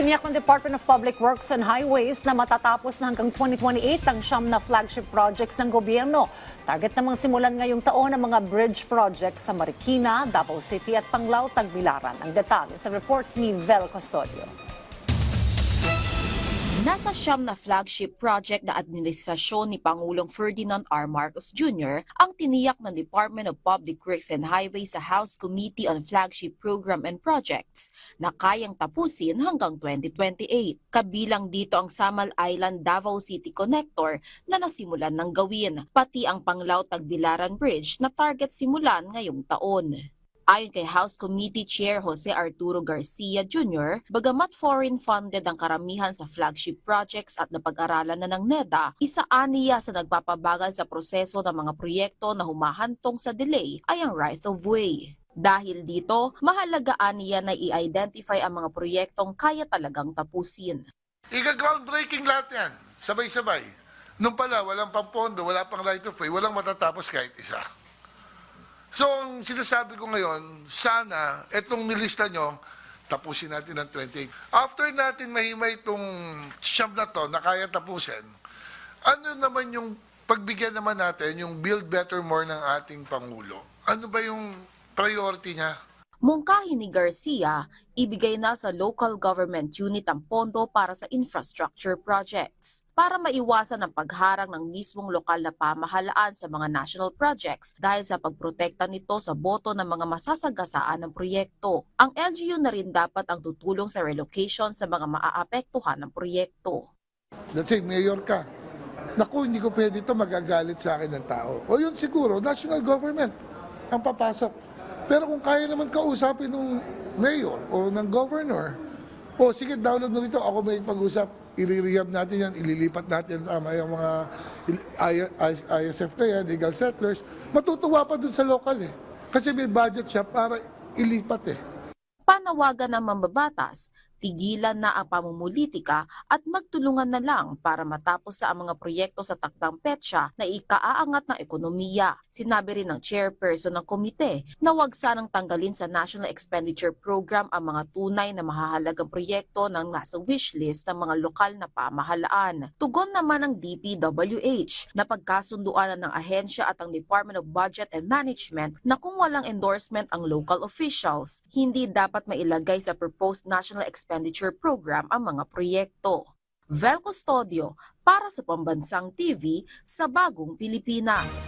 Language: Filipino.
Tiniyak ng Department of Public Works and Highways na matatapos na hanggang 2028 ang siyam na flagship projects ng gobyerno. Target namang simulan ngayong taon ang mga bridge projects sa Marikina, Davao City at Panglao, Tagbilaran. Ang detalye sa report ni Vel Custodio. Nasa siyam na flagship project na administrasyon ni Pangulong Ferdinand R. Marcos Jr. ang tiniyak ng Department of Public Works and Highways sa House Committee on Flagship Program and Projects na kayang tapusin hanggang 2028. Kabilang dito ang Samal Island Davao City Connector na nasimulan ng gawin, pati ang Panglao Tagbilaran Bridge na target simulan ngayong taon. Ayon kay House Committee Chair Jose Arturo Garcia Jr., bagamat foreign-funded ang karamihan sa flagship projects at napag-aralan na ng NEDA, isa aniya sa nagpapabagal sa proseso ng mga proyekto na humahantong sa delay ay ang right-of-way. Dahil dito, mahalaga aniya na i-identify ang mga proyektong kaya talagang tapusin. Iga-groundbreaking lahat yan, sabay-sabay. Nung pala, walang pampondo, wala pang right-of-way, walang matatapos kahit isa. So, ang sinasabi ko ngayon, sana itong nilista nyo, tapusin natin ng 28. After natin mahimay itong siyam na to na kaya tapusin, ano naman yung pagbigyan naman natin, yung build better more ng ating Pangulo? Ano ba yung priority niya? Mungkahi ni Garcia, ibigay na sa local government unit ang pondo para sa infrastructure projects para maiwasan ang pagharang ng mismong lokal na pamahalaan sa mga national projects dahil sa pagprotekta nito sa boto ng mga masasagasaan ng proyekto. Ang LGU na rin dapat ang tutulong sa relocation sa mga maaapektuhan ng proyekto. Let's say, mayor ka. Naku, hindi ko pwede ito, magagalit sa akin ng tao. O yun siguro, national government ang papasok. Pero kung kaya naman kausapin ng mayor o ng governor, o sige, download mo rito, ako may pag-usap, i-rehab natin yan, ililipat natin sa yung mga ISF na yan, legal settlers, matutuwa pa dun sa local eh. Kasi may budget siya para ilipat eh. Panawagan ng mambabatas, tigilan na ang pamumulitika at magtulungan na lang para matapos sa ang mga proyekto sa takdang petsa na ikaaangat ng ekonomiya. Sinabi rin ng chairperson ng komite na huwag sanang tanggalin sa National Expenditure Program ang mga tunay na mahahalagang proyekto ng nasa wishlist ng mga lokal na pamahalaan. Tugon naman ng DPWH na pagkasunduan ng ahensya at ang Department of Budget and Management na kung walang endorsement ang local officials, hindi dapat mailagay sa proposed National Expenditure Program ang mga proyekto. Vel Custodio para sa Pambansang TV sa Bagong Pilipinas.